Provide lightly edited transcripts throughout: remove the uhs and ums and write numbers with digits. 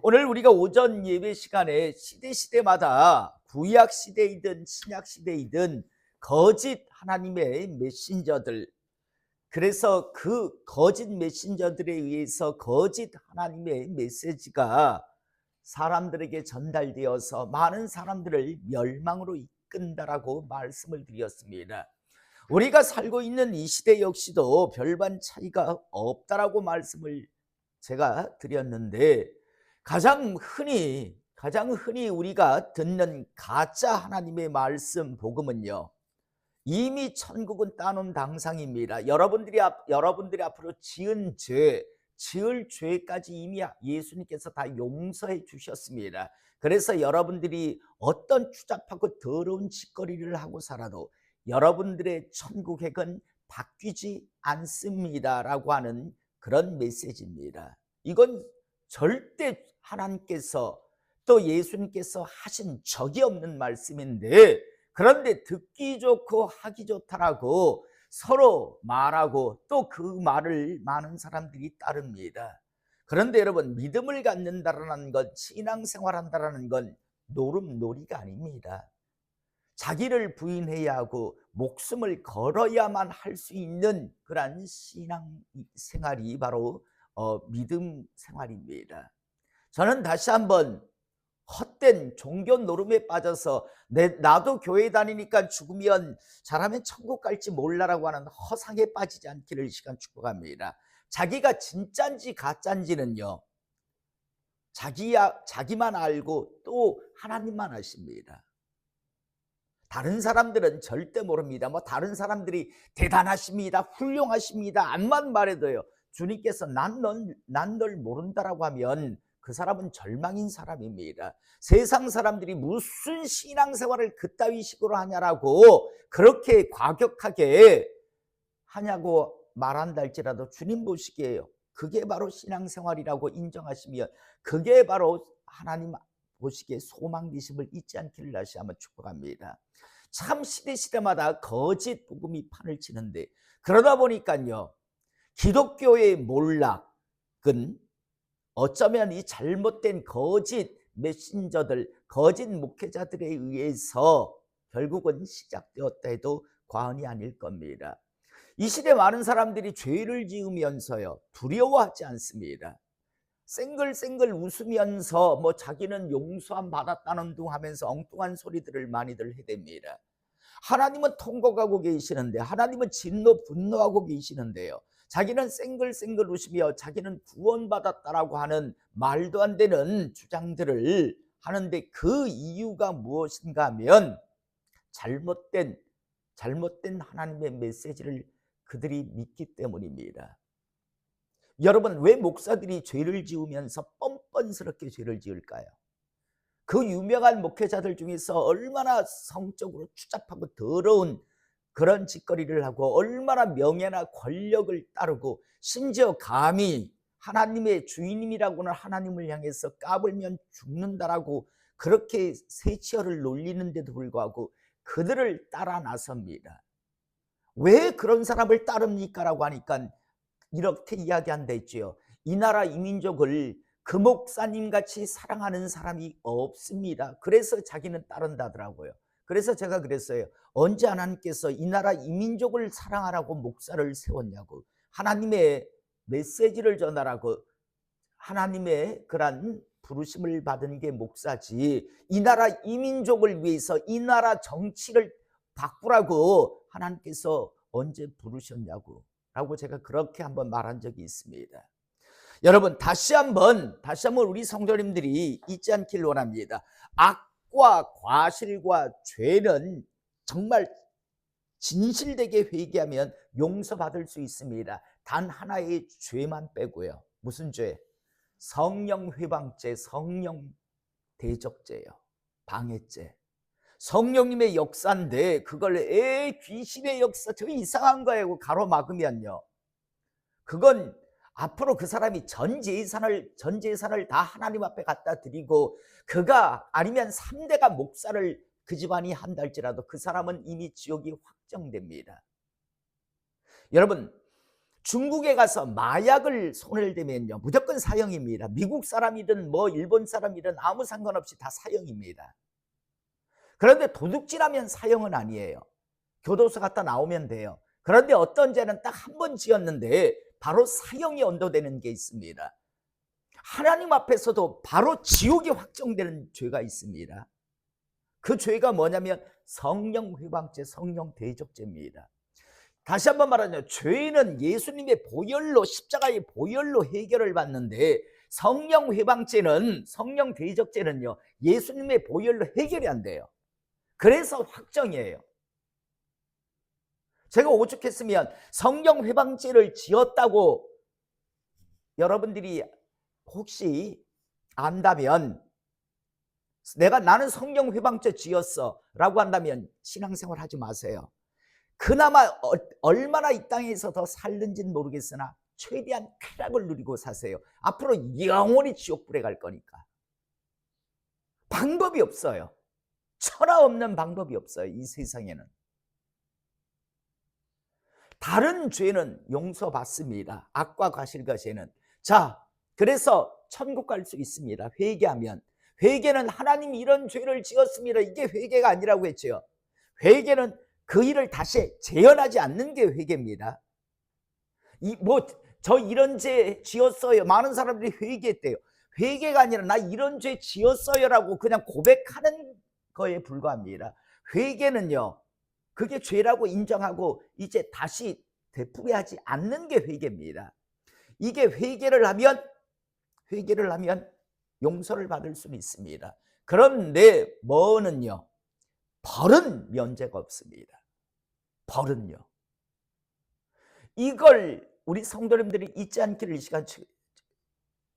오늘 우리가 오전 예배 시간에 시대마다 구약 시대이든 신약 시대이든 거짓 하나님의 메신저들, 그래서 그 거짓 메신저들에 의해서 거짓 하나님의 메시지가 사람들에게 전달되어서 많은 사람들을 멸망으로 이끈다라고 말씀을 드렸습니다. 우리가 살고 있는 이 시대 역시도 별반 차이가 없다라고 말씀을 제가 드렸는데, 가장 흔히 우리가 듣는 가짜 하나님의 말씀 복음은요, 이미 천국은 따놓은 당상입니다. 여러분들이 앞으로 지을 죄까지 이미 예수님께서 다 용서해 주셨습니다. 그래서 여러분들이 어떤 추잡하고 더러운 짓거리를 하고 살아도 여러분들의 천국액은 바뀌지 않습니다라고 하는 그런 메시지입니다. 이건 절대 하나님께서 또 예수님께서 하신 적이 없는 말씀인데, 그런데 듣기 좋고 하기 좋다라고 서로 말하고 또 그 말을 많은 사람들이 따릅니다. 그런데 여러분, 믿음을 갖는다라는 것, 신앙생활한다라는 건 노름놀이가 아닙니다. 자기를 부인해야 하고 목숨을 걸어야만 할 수 있는 그러한 신앙생활이 바로 믿음 생활입니다. 저는 다시 한번 헛된 종교 노름에 빠져서 나도 교회 다니니까 죽으면 잘하면 천국 갈지 몰라라고 하는 허상에 빠지지 않기를 이 시간 축복합니다. 자기가 진짠지 가짠지는요, 자기만 알고 또 하나님만 아십니다. 다른 사람들은 절대 모릅니다. 다른 사람들이 대단하십니다, 훌륭하십니다, 암만 말해도요, 주님께서 난 널 모른다라고 하면 그 사람은 절망인 사람입니다. 세상 사람들이 무슨 신앙생활을 그따위 식으로 하냐라고 그렇게 과격하게 하냐고 말한다 할지라도 주님 보시기에요, 그게 바로 신앙생활이라고 인정하시면 그게 바로 하나님 보시기에 소망되심을 잊지 않기를 다시 한번 축복합니다. 참 시대마다 거짓 복음이 판을 치는데, 그러다 보니까요, 기독교의 몰락은 어쩌면 이 잘못된 거짓 메신저들, 거짓 목회자들에 의해서 결국은 시작되었다 해도 과언이 아닐 겁니다. 이 시대 많은 사람들이 죄를 지으면서요, 두려워하지 않습니다. 쌩글쌩글 웃으면서 자기는 용서함 받았다는 둥 하면서 엉뚱한 소리들을 많이들 해댑니다. 하나님은 통곡하고 계시는데, 하나님은 분노하고 계시는데요, 자기는 쌩글쌩글 웃으며 자기는 구원받았다라고 하는 말도 안 되는 주장들을 하는데, 그 이유가 무엇인가 하면 잘못된 하나님의 메시지를 그들이 믿기 때문입니다. 여러분, 왜 목사들이 죄를 지으면서 뻔뻔스럽게 죄를 지을까요? 그 유명한 목회자들 중에서 얼마나 성적으로 추잡하고 더러운 그런 짓거리를 하고, 얼마나 명예나 권력을 따르고, 심지어 감히 하나님의 주인님이라고는 하나님을 향해서 까불면 죽는다라고 그렇게 세치어를 놀리는데도 불구하고 그들을 따라 나섭니다. 왜 그런 사람을 따릅니까? 라고 하니까 이렇게 이야기한다 했지요. 이 나라 이 민족을 그 목사님 같이 사랑하는 사람이 없습니다. 그래서 자기는 따른다더라고요. 그래서 제가 그랬어요. 언제 하나님께서 이 나라 이 민족을 사랑하라고 목사를 세웠냐고. 하나님의 메시지를 전하라고 하나님의 그런 부르심을 받은 게 목사지, 이 나라 이 민족을 위해서 이 나라 정치를 바꾸라고 하나님께서 언제 부르셨냐고 라고 제가 그렇게 한번 말한 적이 있습니다. 여러분, 다시 한번 우리 성도님들이 잊지 않길 원합니다. 악과 과실과 죄는 정말 진실되게 회개하면 용서받을 수 있습니다. 단 하나의 죄만 빼고요. 무슨 죄? 성령 회방죄, 성령 대적죄요, 방해죄. 성령님의 역사인데 그걸 귀신의 역사, 저 이상한 거예요 가로막으면요, 그건 앞으로 그 사람이 전 재산을 다 하나님 앞에 갖다 드리고, 그가 아니면 3대가 목사를 그 집안이 한다 할지라도 그 사람은 이미 지옥이 확정됩니다. 여러분, 중국에 가서 마약을 손을 대면요 무조건 사형입니다. 미국 사람이든 뭐 일본 사람이든 아무 상관없이 다 사형입니다. 그런데 도둑질하면 사형은 아니에요. 교도소 갔다 나오면 돼요. 그런데 어떤 죄는 딱 한 번 지었는데 바로 사형이 언도되는 게 있습니다. 하나님 앞에서도 바로 지옥이 확정되는 죄가 있습니다. 그 죄가 뭐냐면 성령 회방죄, 성령 대적죄입니다. 다시 한번 말하자면 죄는 예수님의 보혈로, 십자가의 보혈로 해결을 받는데 성령 회방죄는, 성령 대적죄는요 예수님의 보혈로 해결이 안 돼요. 그래서 확정이에요. 제가 오죽했으면 성령 회방죄를 지었다고 여러분들이 혹시 안다면, 나는 성령 회방죄 지었어 라고 한다면 신앙생활 하지 마세요. 그나마 얼마나 이 땅에서 더 살는지는 모르겠으나 최대한 쾌락을 누리고 사세요. 앞으로 영원히 지옥불에 갈 거니까. 방법이 없어요. 천하 없는 방법이 없어요. 이 세상에는. 다른 죄는 용서받습니다. 악과 과실과 죄는. 자, 그래서 천국 갈 수 있습니다. 회개하면. 회개는 하나님 이런 죄를 지었습니다. 이게 회개가 아니라고 했죠. 회개는 그 일을 다시 재현하지 않는 게 회개입니다. 저 이런 죄 지었어요. 많은 사람들이 회개했대요. 회개가 아니라 나 이런 죄 지었어요라고 그냥 고백하는 거에 불과합니다. 회개는요, 그게 죄라고 인정하고 이제 다시 되풀이하지 않는 게 회개입니다. 이게 회개를 하면 용서를 받을 수는 있습니다. 그런데 뭐는요, 벌은 면제가 없습니다. 벌은요. 이걸 우리 성도님들이 잊지 않기를, 이 시간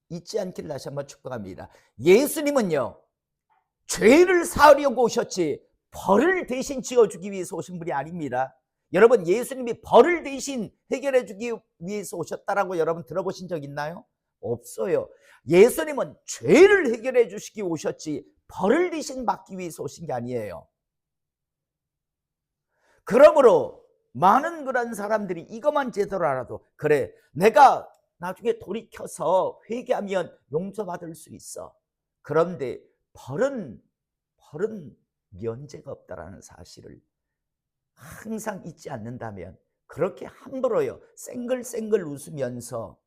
잊지 않기를 다시 한번 축복합니다. 예수님은요 죄를 사하려고 오셨지 벌을 대신 지어주기 위해서 오신 분이 아닙니다. 여러분, 예수님이 벌을 대신 해결해 주기 위해서 오셨다라고 여러분 들어보신 적 있나요? 없어요. 예수님은 죄를 해결해 주시기 오셨지 벌을 대신 받기 위해서 오신 게 아니에요. 그러므로 많은 그런 사람들이 이것만 제대로 알아도, 그래, 내가 나중에 돌이켜서 회개하면 용서받을 수 있어. 그런데 벌은 면제가 없다라는 사실을 항상 잊지 않는다면, 그렇게 함부로요 쌩글쌩글 웃으면서,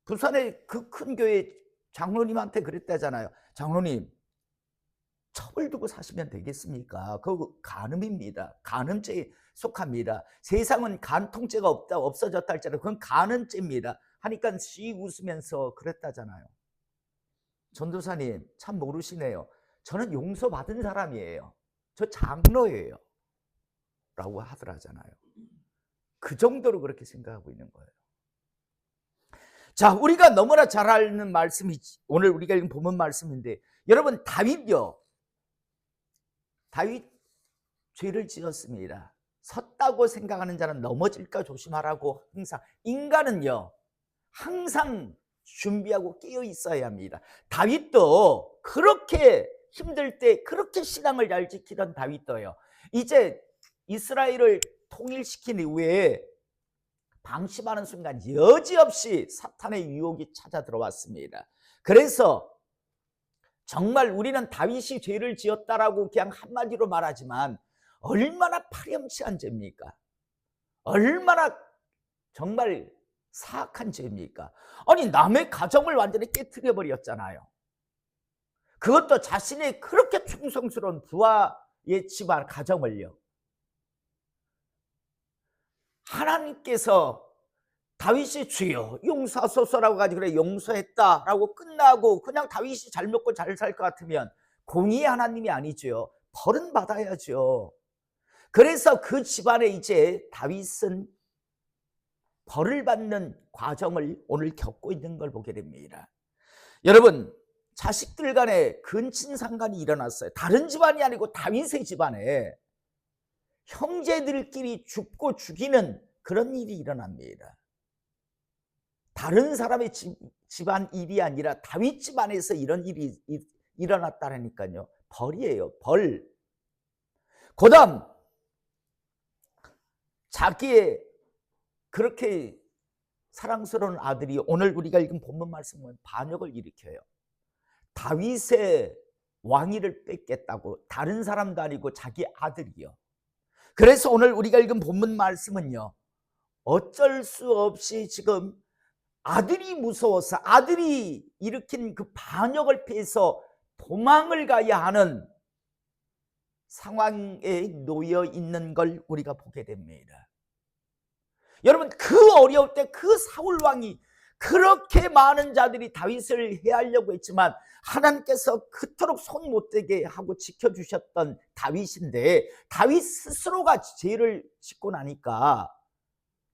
부산의 그 큰 교회 장로님한테 그랬다잖아요. 장로님, 첩을 두고 사시면 되겠습니까? 그거 간음입니다. 간음죄에 속합니다. 세상은 간통죄가 없어졌다 할지라도 그건 간음죄입니다. 하니까 씩 웃으면서 그랬다잖아요. 전도사님, 참 모르시네요. 저는 용서받은 사람이에요. 저 장로예요. 라고 하더라잖아요. 그 정도로 그렇게 생각하고 있는 거예요. 자, 우리가 너무나 잘 아는 말씀이 오늘 우리가 읽은 본문 말씀인데, 여러분, 다윗 죄를 지었습니다. 섰다고 생각하는 자는 넘어질까 조심하라고. 항상 인간은요 항상 준비하고 깨어 있어야 합니다. 다윗도 그렇게 힘들 때 그렇게 신앙을 잘 지키던 다윗도요, 이제 이스라엘을 통일시킨 이후에 방심하는 순간 여지없이 사탄의 유혹이 찾아 들어왔습니다. 그래서 정말 우리는 다윗이 죄를 지었다라고 그냥 한마디로 말하지만 얼마나 파렴치한 죄입니까? 얼마나 정말 사악한 죄입니까? 아니, 남의 가정을 완전히 깨트려 버렸잖아요. 그것도 자신의 그렇게 충성스러운 부하의 집안 가정을요. 하나님께서 다윗이 주여 용서하소서라고 가지고 그래 용서했다라고 끝나고 그냥 다윗이 잘 먹고 잘 살 것 같으면 공의의 하나님이 아니죠. 벌은 받아야죠. 그래서 그 집안에 이제 다윗은 벌을 받는 과정을 오늘 겪고 있는 걸 보게 됩니다. 여러분, 자식들 간에 근친상간이 일어났어요. 다른 집안이 아니고 다윗의 집안에 형제들끼리 죽고 죽이는 그런 일이 일어납니다. 다른 사람의 집안 일이 아니라 다윗 집안에서 이런 일이 일어났다니까요. 벌이에요. 벌. 그다음 자기의 그렇게 사랑스러운 아들이 오늘 우리가 읽은 본문 말씀은 반역을 일으켜요. 다윗의 왕위를 뺏겠다고, 다른 사람도 아니고 자기 아들이요. 그래서 오늘 우리가 읽은 본문 말씀은요, 어쩔 수 없이 지금 아들이 무서워서 아들이 일으킨 그 반역을 피해서 도망을 가야 하는 상황에 놓여 있는 걸 우리가 보게 됩니다. 여러분, 그 어려울 때 그 사울 왕이 그렇게 많은 자들이 다윗을 해하려고 했지만 하나님께서 그토록 손 못 대게 하고 지켜주셨던 다윗인데, 다윗 스스로가 죄를 짓고 나니까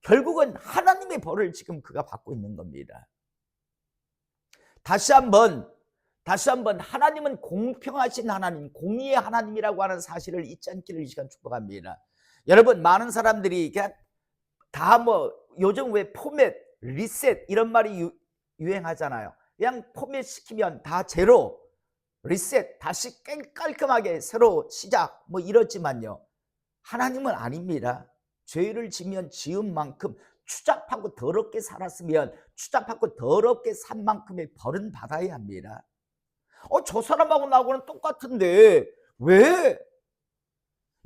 결국은 하나님의 벌을 지금 그가 받고 있는 겁니다. 다시 한번 하나님은 공평하신 하나님, 공의의 하나님이라고 하는 사실을 잊지 않기를 이 시간 축복합니다. 여러분, 많은 사람들이 그냥 다 뭐 요즘 왜 포맷, 리셋 이런 말이 유행하잖아요. 그냥 포맷 시키면 다 제로, 리셋, 다시 깔끔하게 새로 시작 뭐 이렇지만요, 하나님은 아닙니다. 죄를 지면 지은 만큼 추잡하고 더럽게 살았으면 추잡하고 더럽게 산 만큼의 벌은 받아야 합니다. 저 사람하고 나하고는 똑같은데 왜?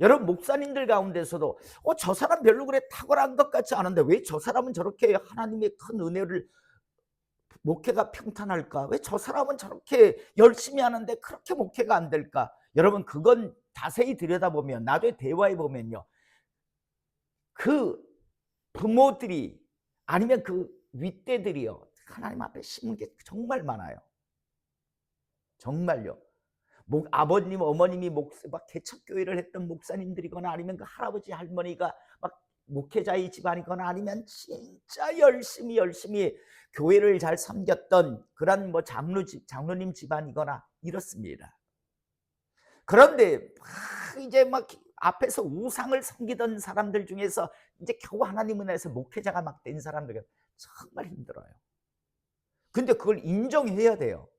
여러분, 목사님들 가운데서도 저 사람 별로 그래 탁월한 것 같지 않은데 왜 저 사람은 저렇게 하나님의 큰 은혜를, 목회가 평탄할까? 왜 저 사람은 저렇게 열심히 하는데 그렇게 목회가 안 될까? 여러분, 그건 자세히 들여다보면, 나중에 대화해 보면요, 그 부모들이 아니면 그 윗대들이요, 하나님 앞에 심은 게 정말 많아요. 정말요. 아버님, 어머님이 막 개척교회를 했던 목사님들이거나 아니면 그 할아버지, 할머니가 막 목회자의 집안이거나 아니면 진짜 열심히 교회를 잘 섬겼던 그런 뭐 장로님 집안이거나 이렇습니다. 그런데 이제 막 앞에서 우상을 섬기던 사람들 중에서 이제 겨우 하나님 은혜에서 목회자가 막 된 사람들은 정말 힘들어요. 근데 그걸 인정해야 돼요.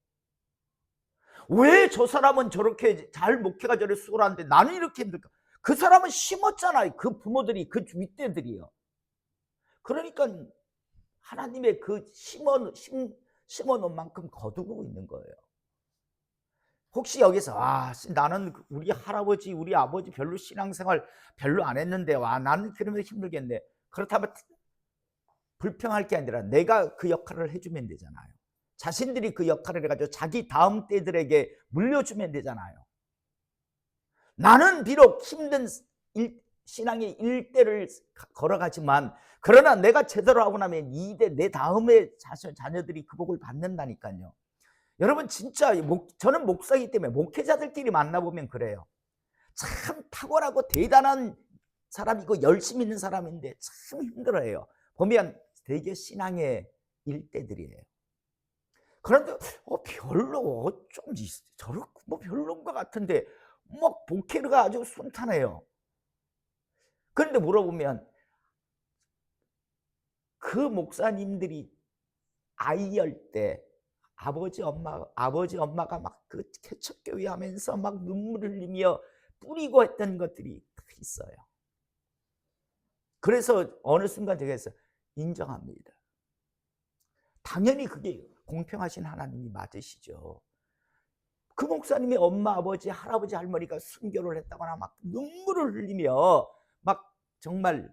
왜 저 사람은 저렇게 잘 목회가 저래 수월한데 나는 이렇게 힘들까? 그 사람은 심었잖아요. 그 부모들이, 그 윗대들이요. 그러니까 하나님의 그 심어놓은 만큼 거두고 있는 거예요. 혹시 여기서 나는 우리 할아버지, 우리 아버지 별로 신앙생활 별로 안 했는데 나는 그러면 힘들겠네. 그렇다면 불평할 게 아니라 내가 그 역할을 해주면 되잖아요. 자신들이 그 역할을 해가지고 자기 다음 때들에게 물려주면 되잖아요. 나는 비록 힘든 신앙의 1대를 걸어가지만, 그러나 내가 제대로 하고 나면 2대, 내 다음에 자녀들이 그 복을 받는다니까요. 여러분, 진짜 저는 목사이기 때문에 목회자들끼리 만나보면 그래요. 참 탁월하고 대단한 사람이고 열심히 있는 사람인데 참 힘들어해요. 보면 되게 신앙의 1대들이에요. 그런데 별로 좀 저렇고 뭐 별로인 것 같은데 막 목회가 아주 순탄해요. 그런데 물어보면 그 목사님들이 아이열 때 아버지 엄마가 막 그 개척교회 하면서 막 눈물을 흘리며 뿌리고 했던 것들이 있어요. 그래서 어느 순간 제가 해서 인정합니다. 당연히 그게 공평하신 하나님이 맞으시죠. 그 목사님의 엄마, 아버지, 할아버지, 할머니가 순교를 했다거나 막 눈물을 흘리며 막 정말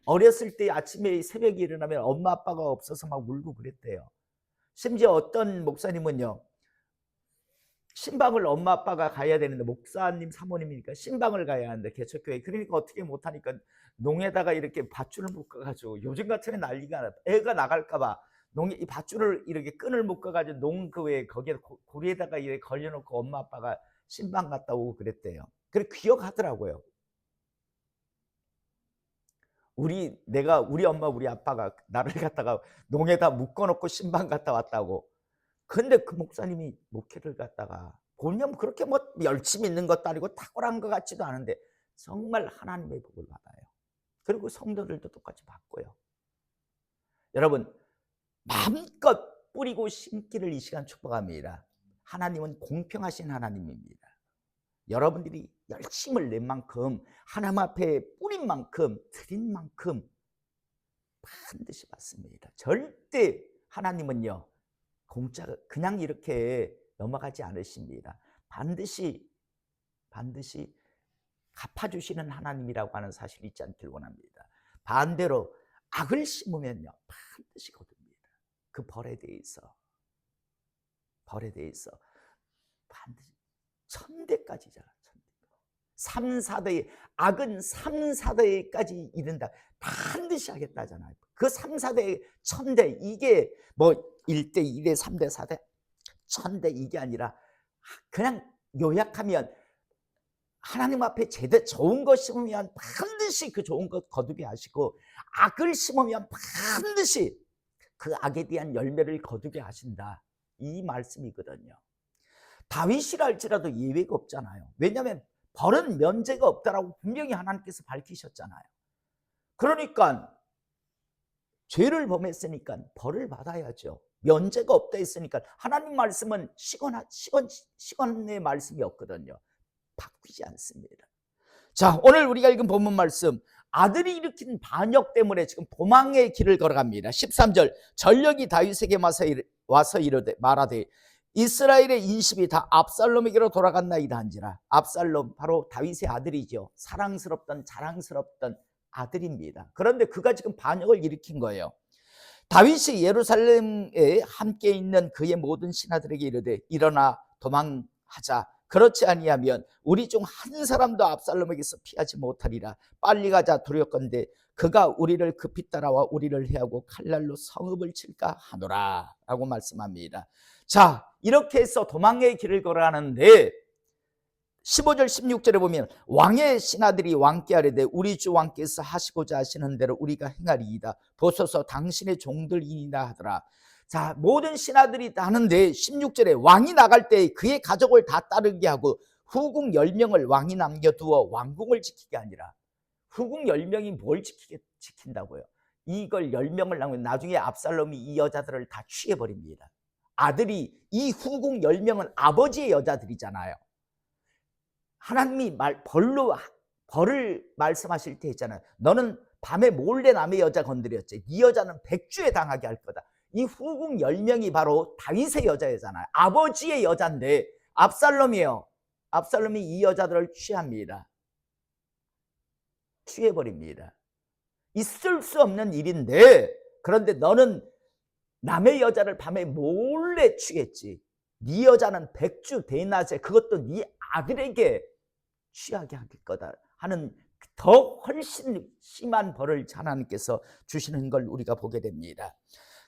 어렸을 때 아침에 새벽에 일어나면 엄마 아빠가 없어서 막 울고 그랬대요. 심지어 어떤 목사님은요, 신방을 엄마 아빠가 가야 되는데, 목사님 사모님이니까 신방을 가야 하는데 개척교회, 그러니까 어떻게 못하니까 농에다가 이렇게 밧줄을 묶어가지고, 요즘 같으면 난리가, 애가 나갈까 봐 농에 이 밧줄을 이렇게 끈을 묶어가지고 농 그 외에 거기에 고리에다가 이렇게 걸려놓고 엄마 아빠가 신방 갔다 오고 그랬대요. 그래 기억하더라고요. 우리 엄마 우리 아빠가 나를 갖다가 농에다 묶어놓고 신방 갔다 왔다고. 근데 그 목사님이 목회를 갖다가 보면 그렇게 뭐 열심히 있는 것도 아니고 탁월한 것 같지도 않은데 정말 하나님의 복을 받아요. 그리고 성도들도 똑같이 받고요. 여러분, 마음껏 뿌리고 심기를 이 시간 축복합니다. 하나님은 공평하신 하나님입니다. 여러분들이 열심을 낸 만큼, 하나님 앞에 뿌린 만큼, 드린 만큼 반드시 받습니다. 절대 하나님은요, 공짜 그냥 이렇게 넘어가지 않으십니다. 반드시 갚아주시는 하나님이라고 하는 사실 잊지 않길 원합니다. 반대로 악을 심으면요, 반드시 거둡니다. 그 벌에 대해서 반드시 1000대까지잖아. 3, 4대 악은 3, 4대까지 이른다. 반드시 하겠다잖아요. 그 3, 4대 1000대 이게 뭐 1대, 2대, 3대, 4대, 1000대 이게 아니라 그냥 요약하면 하나님 앞에 제대로 좋은 것 심으면 반드시 그 좋은 것 거두게 하시고, 악을 심으면 반드시 그 악에 대한 열매를 거두게 하신다. 이 말씀이거든요. 다윗이라 할지라도 예외가 없잖아요. 왜냐하면 벌은 면제가 없다라고 분명히 하나님께서 밝히셨잖아요. 그러니까 죄를 범했으니까 벌을 받아야죠. 면제가 없다 했으니까 하나님 말씀은 시건의 말씀이 없거든요. 바뀌지 않습니다. 자, 오늘 우리가 읽은 본문 말씀, 아들이 일으킨 반역 때문에 지금 도망의 길을 걸어갑니다. 13절, 전력이 다윗에게 와서 이르되 말하되 이스라엘의 인심이 다 압살롬에게로 돌아갔나이다 한지라. 압살롬 바로 다윗의 아들이죠. 사랑스럽던 자랑스럽던 아들입니다. 그런데 그가 지금 반역을 일으킨 거예요. 다윗이 예루살렘에 함께 있는 그의 모든 신하들에게 이르되 일어나 도망하자. 그렇지 아니하면 우리 중 한 사람도 압살롬에게서 피하지 못하리라. 빨리 가자. 두렵건대 그가 우리를 급히 따라와 우리를 해하고 칼날로 성읍을 칠까 하노라 라고 말씀합니다. 자, 이렇게 해서 도망의 길을 걸어가는데 15절 16절에 보면 왕의 신하들이 왕께 아뢰되 우리 주 왕께서 하시고자 하시는 대로 우리가 행하리이다. 보소서 당신의 종들이니라 하더라. 자, 모든 신하들이 다 하는데 16절에 왕이 나갈 때 그의 가족을 다 따르게 하고 후궁 10명을 왕이 남겨두어 왕궁을 지키게 아니라, 후궁 10명이 뭘 지킨다고요? 이걸 10명을 남기면 나중에 압살롬이 이 여자들을 다 취해버립니다. 아들이, 이 후궁 10명은 아버지의 여자들이잖아요. 하나님이 벌을 말씀하실 때 했잖아요. 너는 밤에 몰래 남의 여자 건드렸지. 네 여자는 백주에 당하게 할 거다. 이 후궁 10명이 바로 다윗의 여자잖아요. 아버지의 여자인데 압살롬이에요. 압살롬이 이 여자들을 취합니다. 취해버립니다. 있을 수 없는 일인데, 그런데 너는 남의 여자를 밤에 몰래 취했지. 네 여자는 백주 대낮에, 그것도 네 아들에게 취하게 할 거다 하는 더 훨씬 심한 벌을 하나님께서 주시는 걸 우리가 보게 됩니다.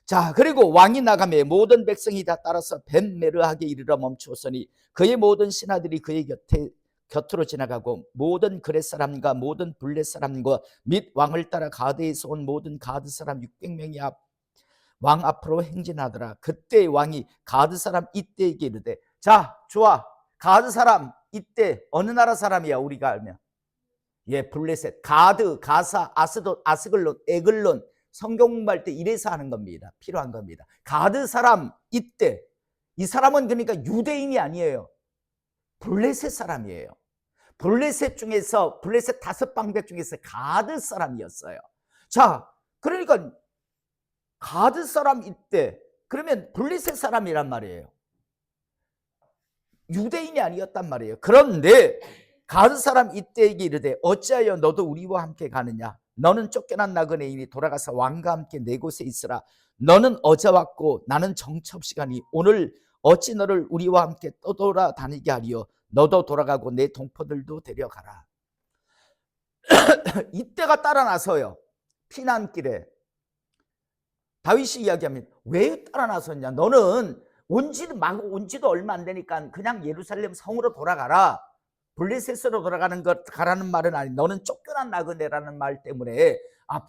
자, 그리고 왕이 나가매 모든 백성이 다 따라서 벤메르하게 이르러 멈추었으니 그의 모든 신하들이 그의 곁으로 지나가고 모든 그렛 사람과 모든 블렛 사람과 및 왕을 따라 가드에서 온 모든 가드 사람 600명이 왕 앞으로 행진하더라. 그때 왕이 가드 사람 이때에게 이르되, 자, 좋아, 가드 사람 이때 어느 나라 사람이야? 우리가 알면 블레셋, 가드, 가사, 아스돗, 아스글론, 에글론. 성경 공부할 때 이래서 하는 겁니다. 필요한 겁니다. 가드 사람 이때, 이 사람은 그러니까 유대인이 아니에요. 블레셋 사람이에요. 블레셋 중에서, 블레셋 5방백 중에서 가드 사람이었어요. 자, 그러니까 가드 사람 이때, 그러면 블레셋 사람이란 말이에요. 유대인이 아니었단 말이에요. 그런데 가드 사람 이때에게 이르되 어찌하여 너도 우리와 함께 가느냐? 너는 쫓겨난 나그네이니 돌아가서 왕과 함께 내 곳에 있으라. 너는 어제 왔고 나는 정처 없이 가니 오늘 어찌 너를 우리와 함께 떠돌아다니게 하리요? 너도 돌아가고 내 동포들도 데려가라. 이때가 따라 나서요. 피난길에 다윗이 이야기합니다. 왜 따라 나섰냐? 너는 온 지도 얼마 안 되니까 그냥 예루살렘 성으로 돌아가라. 블레셋으로 돌아가는 것 가라는 말은 아니, 너는 쫓겨난 나그네라는 말 때문에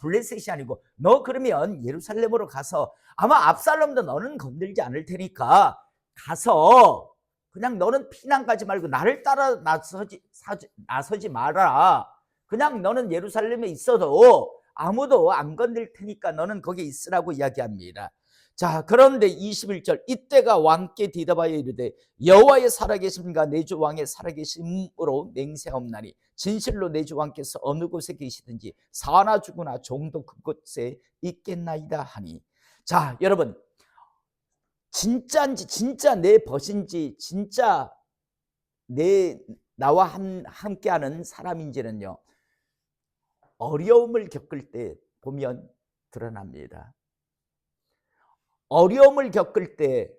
블레셋이 아니고 너 그러면 예루살렘으로 가서 아마 압살롬도 너는 건들지 않을 테니까 가서 그냥 너는 피난 가지 말고 나를 따라 나서지 마라. 그냥 너는 예루살렘에 있어도 아무도 안 건들 테니까 너는 거기 있으라고 이야기합니다. 자, 그런데 21절, 이때가 왕께 대답하여 이르되 여호와의 살아계심과 내 주 왕의 살아계심으로 맹세하옵나니 진실로 내 주 왕께서 어느 곳에 계시든지 사나 죽으나 종도 그곳에 있겠나이다 하니. 자, 여러분, 진짜인지 진짜 내 벗인지 진짜 나와 함께하는 사람인지는요, 어려움을 겪을 때 보면 드러납니다. 어려움을 겪을 때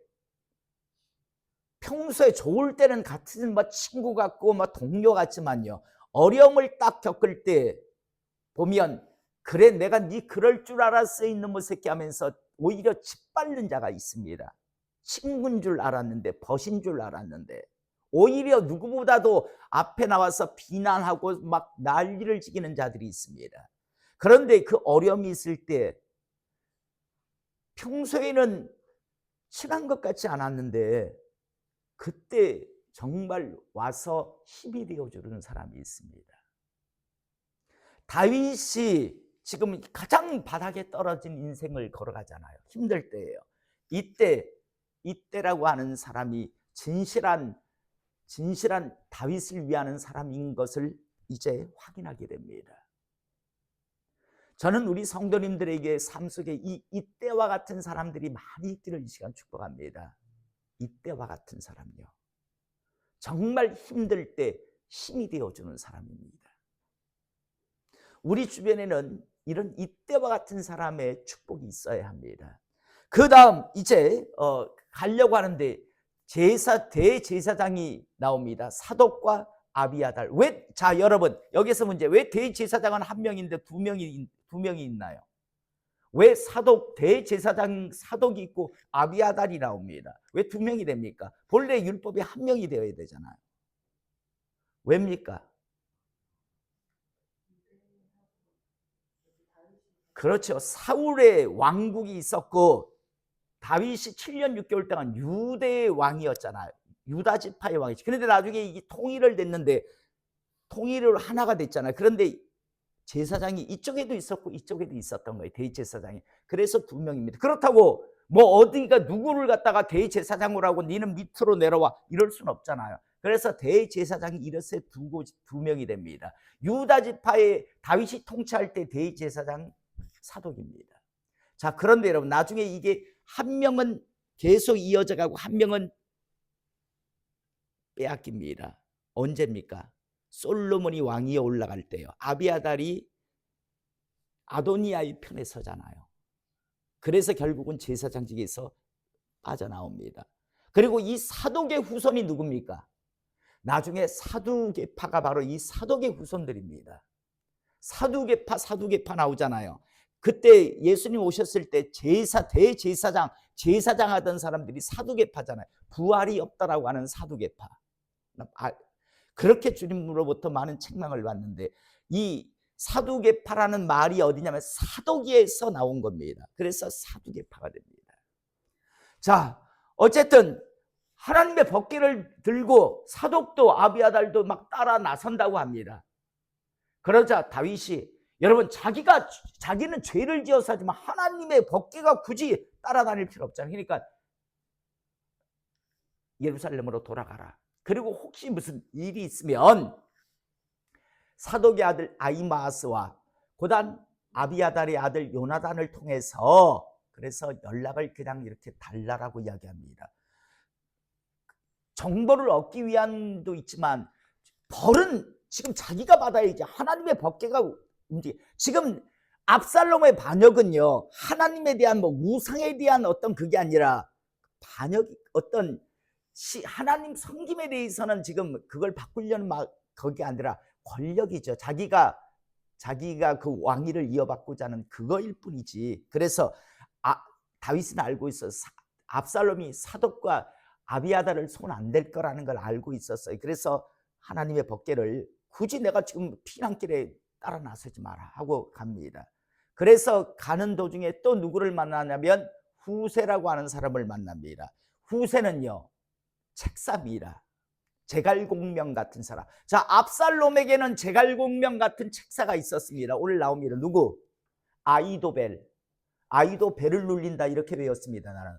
평소에 좋을 때는 같은 친구 같고 동료 같지만요, 어려움을 딱 겪을 때 보면 그래 내가 네 그럴 줄 알았어 이놈의 새끼 하면서 오히려 짓밟는 자가 있습니다. 친구인 줄 알았는데 벗인 줄 알았는데 오히려 누구보다도 앞에 나와서 비난하고 막 난리를 지기는 자들이 있습니다. 그런데 그 어려움이 있을 때 평소에는 친한 것 같지 않았는데 그때 정말 와서 힘이 되어주는 사람이 있습니다. 다윗이 지금 가장 바닥에 떨어진 인생을 걸어가잖아요. 힘들 때예요. 이때라고 하는 사람이 진실한 다윗을 위하는 사람인 것을 이제 확인하게 됩니다. 저는 우리 성도님들에게 삶 속에 이때와 같은 사람들이 많이 있기를 이 시간 축복합니다. 이때와 같은 사람요, 정말 힘들 때 힘이 되어주는 사람입니다. 우리 주변에는 이런 이때와 같은 사람의 축복이 있어야 합니다. 그 다음 이제 가려고 하는데 대제사장이 나옵니다. 사독과 아비아달. 자, 여러분, 여기서 문제, 왜 대제사장은 한 명인데 두 명이 있나요? 왜 대제사장 사독이 있고 아비아달이 나옵니다? 왜 두 명이 됩니까? 본래 율법이 한 명이 되어야 되잖아요. 왜입니까? 그렇죠. 사울의 왕국이 있었고 다윗이 7년 6개월 동안 유대의 왕이었잖아요. 유다 지파의 왕이지. 그런데 나중에 이게 통일을 됐는데 통일을 하나가 됐잖아요. 그런데 제사장이 이쪽에도 있었고 이쪽에도 있었던 거예요. 대제사장이. 그래서 두 명입니다. 그렇다고 어디가 누구를 갖다가 대제사장으로 하고 니는 밑으로 내려와 이럴 수는 없잖아요. 그래서 대제사장이 이렇게 두 명이 됩니다. 유다 지파의 다윗이 통치할 때 대제사장 사독입니다. 자, 그런데 여러분, 나중에 이게 한 명은 계속 이어져 가고 한 명은 빼앗깁니다. 언제입니까? 솔로몬이 왕위에 올라갈 때요. 아비아달이 아도니아의 편에 서잖아요. 그래서 결국은 제사장직에서 빠져나옵니다. 그리고 이 사독의 후손이 누굽니까? 나중에 사두개파가 바로 이 사독의 후손들입니다. 사두개파 나오잖아요. 그때 예수님 오셨을 때 대제사장 하던 사람들이 사두개파잖아요. 부활이 없다라고 하는 사두개파. 그렇게 주님으로부터 많은 책망을 받는데 이 사두개파라는 말이 어디냐면 사독에서 나온 겁니다. 그래서 사두개파가 됩니다. 자, 어쨌든 하나님의 법궤를 들고 사독도 아비아달도 막 따라 나선다고 합니다. 그러자 다윗이, 여러분, 자기는 죄를 지어서 하지만 하나님의 법궤가 굳이 따라다닐 필요 없잖아요. 그러니까 예루살렘으로 돌아가라. 그리고 혹시 무슨 일이 있으면 사독의 아들 아히마아스와 고단 아비아달의 아들 요나단을 통해서 그래서 연락을 그냥 이렇게 달라라고 이야기합니다. 정보를 얻기 위함도 있지만 벌은 지금 자기가 받아야지. 하나님의 법궤가 지금 압살롬의 반역은요, 하나님에 대한 우상에 대한 어떤 그게 아니라 반역이 어떤 하나님 섬김에 대해서는 지금 그걸 바꾸려는 그게 아니라 권력이죠. 자기가 그 왕위를 이어받고자 하는 그거일 뿐이지. 그래서 다윗은 알고 있어서 압살롬이 사독과 아비아달을 손 안 댈 거라는 걸 알고 있었어요. 그래서 하나님의 법궤를 굳이 내가 지금 피난길에 따라 나서지 마라 하고 갑니다. 그래서 가는 도중에 또 누구를 만나냐면 후세라고 하는 사람을 만납니다. 후세는요, 책사입니다. 제갈공명 같은 사람. 자, 압살롬에게는 제갈공명 같은 책사가 있었습니다. 오늘 나옵니다. 누구? 아히도벨. 아이도 배를 눌린다 이렇게 외웠습니다. 나는.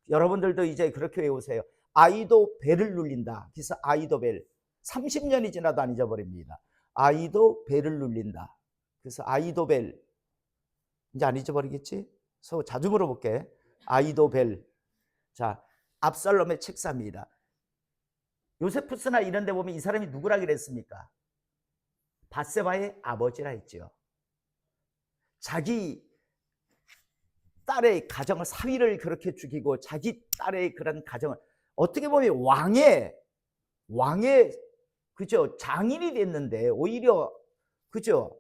여러분들도 이제 그렇게 외우세요. 아이도 배를 눌린다. 그래서 아이도 벨. 30년이 지나도 안 잊어버립니다. 아이도 배를 눌린다. 그래서 아이도 벨. 이제 안 잊어버리겠지? 그래서 자주 물어볼게. 아이도 벨. 자, 압살롬의 책사입니다. 요세푸스나 이런 데 보면 이 사람이 누구라 그랬습니까? 밧세바의 아버지라 했죠. 자기 딸의 가정을, 사위를 그렇게 죽이고 자기 딸의 그런 가정을, 어떻게 보면 왕의 그죠, 장인이 됐는데 오히려 그죠,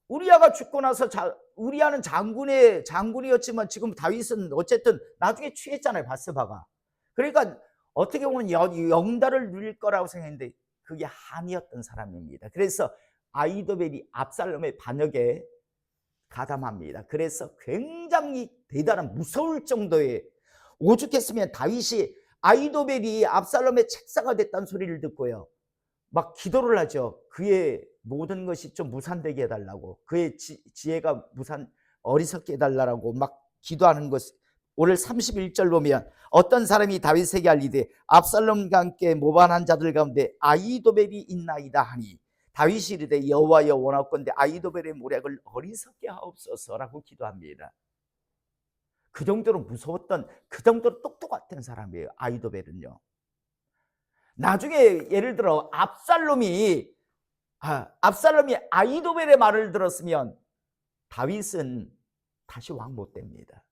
우리아가 죽고 나서 우리아는 장군이었지만 지금 다윗은 어쨌든 나중에 취했잖아요, 밧세바가. 그러니까 어떻게 보면 영달을 누릴 거라고 생각했는데 그게 한이었던 사람입니다. 그래서 아이도벨이 압살롬의 반역에 가담합니다. 그래서 굉장히 대단한, 무서울 정도의, 오죽했으면 다윗이 아이도벨이 압살롬의 책사가 됐다는 소리를 듣고요, 막 기도를 하죠. 그의 모든 것이 좀 무산되게 해달라고, 그의 지혜가 어리석게 해달라고 막 기도하는 것. 오늘 31절 보면 어떤 사람이 다윗에게 알리되 압살롬과 함께 모반한 자들 가운데 아이도벨이 있나이다 하니 다윗이 이르되 여호와여 원하건대 아이도벨의 모략을 어리석게 하옵소서라고 기도합니다. 그 정도로 무서웠던, 그 정도로 똑똑했던 사람이에요, 아이도벨은요. 나중에 예를 들어 압살롬이 아이도벨의 말을 들었으면 다윗은 다시 왕 못 됩니다.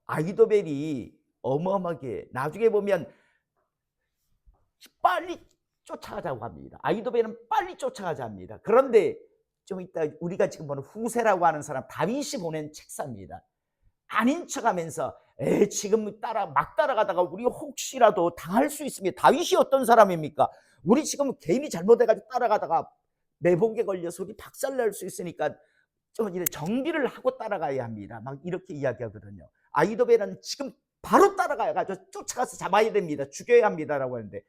아이도벨이 어마어마하게, 나중에 보면 빨리 쫓아가자고 합니다. 아이도벨은 빨리 쫓아가자 합니다. 그런데 좀 이따 우리가 지금 보는 후세라고 하는 사람, 다윗이 보낸 책사입니다. 아닌 척하면서 지금 막 따라가다가 우리 혹시라도 당할 수 있습니다. 다윗이 어떤 사람입니까? 우리 지금 개인이 잘못해가지고 따라가다가 매복에 걸려서 우리 박살날 수 있으니까 좀 정비를 하고 따라가야 합니다. 막 이렇게 이야기하거든요. 아이도벨은 지금 바로 따라가가지고 쫓아가서 잡아야 됩니다. 죽여야 합니다라고 하는데,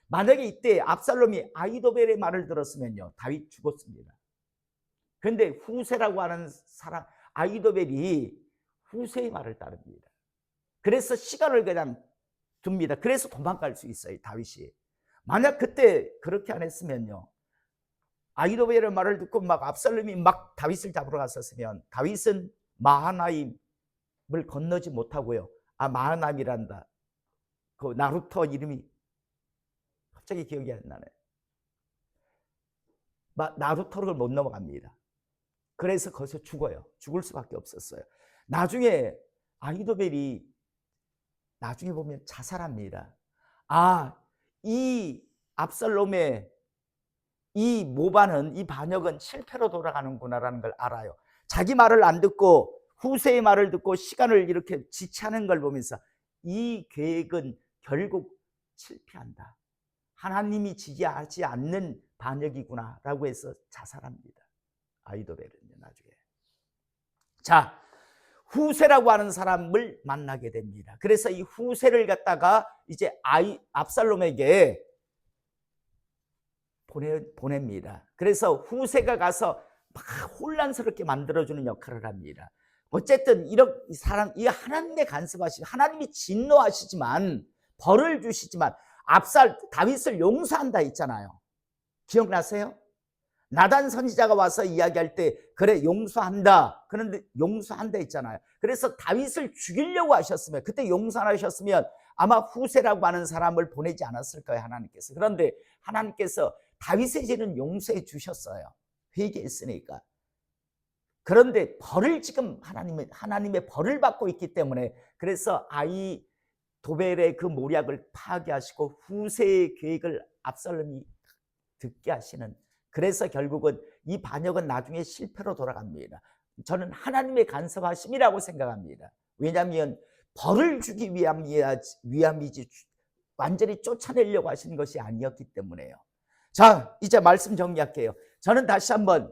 만약에 이때 압살롬이 아이도벨의 말을 들었으면요, 다윗 죽었습니다. 그런데 후세라고 하는 사람, 아이도벨이 후세의 말을 따릅니다. 그래서 시간을 그냥 둡니다. 그래서 도망갈 수 있어요, 다윗이. 만약 그때 그렇게 안 했으면요, 아이도벨의 말을 듣고 막 압살롬이 막 다윗을 잡으러 갔었으면 다윗은 마하나임을 건너지 못하고요. 마하나임이란다. 그 나루터 이름이 갑자기 기억이 안 나네. 나루터를 못 넘어갑니다. 그래서 거기서 죽어요. 죽을 수밖에 없었어요. 나중에 아이도벨이 나중에 보면 자살합니다. 이 압살롬의 이 모반은, 이 반역은 실패로 돌아가는구나라는 걸 알아요. 자기 말을 안 듣고 후세의 말을 듣고 시간을 이렇게 지체하는 걸 보면서 이 계획은 결국 실패한다, 하나님이 지지하지 않는 반역이구나 라고 해서 자살합니다, 아이도벨은요. 나중에 자, 후세라고 하는 사람을 만나게 됩니다. 그래서 이 후세를 갖다가 이제 압살롬에게 보냅니다. 그래서 후세가 가서 막 혼란스럽게 만들어주는 역할을 합니다. 어쨌든 이 하나님의 하나님이 진노하시지만, 벌을 주시지만, 다윗을 용서한다 했잖아요. 기억나세요? 나단 선지자가 와서 이야기할 때 그래 용서한다, 그런데 용서한다 했잖아요. 그래서 다윗을 죽이려고 하셨으면, 그때 용서 안 하셨으면 아마 후세라고 하는 사람을 보내지 않았을 거예요, 하나님께서. 그런데 하나님께서 다윗의 죄는 용서해 주셨어요, 회개했으니까. 그런데 벌을 지금 하나님의 벌을 받고 있기 때문에, 그래서 아이도벨의 그 모략을 파괴하시고 후세의 계획을 압살롬이 듣게 하시는, 그래서 결국은 이 반역은 나중에 실패로 돌아갑니다. 저는 하나님의 간섭하심이라고 생각합니다. 왜냐하면 벌을 주기 위함이지 완전히 쫓아내려고 하시는 것이 아니었기 때문에요. 자, 이제 말씀 정리할게요. 저는 다시 한번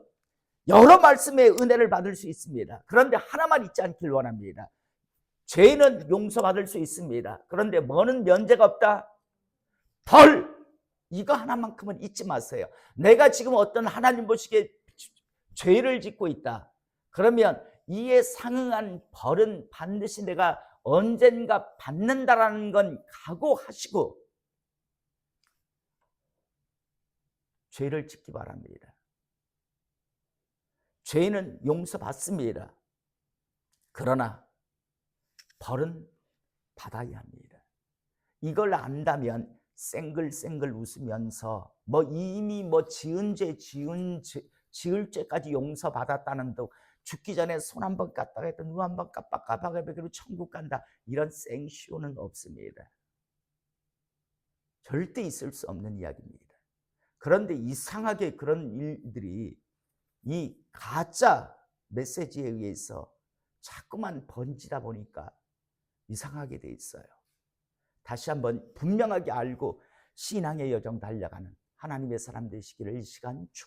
여러 말씀의 은혜를 받을 수 있습니다. 그런데 하나만 잊지 않길 원합니다. 죄는 용서받을 수 있습니다. 그런데 뭐는 면제가 없다? 벌! 이거 하나만큼은 잊지 마세요. 내가 지금 어떤 하나님 보시기에 죄를 짓고 있다, 그러면 이에 상응한 벌은 반드시 내가 언젠가 받는다라는 건 각오하시고 죄를 짓기 바랍니다. 죄는 용서받습니다. 그러나 벌은 받아야 합니다. 이걸 안다면 쌩글쌩글 웃으면서 이미 지은 죄 지을 죄까지 용서받았다는 듯 죽기 전에 손 한 번 깠다가 했던 눈 한 번 깜빡깜빡하고 천국 간다, 이런 생쇼는 없습니다. 절대 있을 수 없는 이야기입니다. 그런데 이상하게 그런 일들이 이 가짜 메시지에 의해서 자꾸만 번지다 보니까 이상하게 돼 있어요. 다시 한번 분명하게 알고 신앙의 여정 달려가는 하나님의 사람 되시기를 이 시간 축복합니다.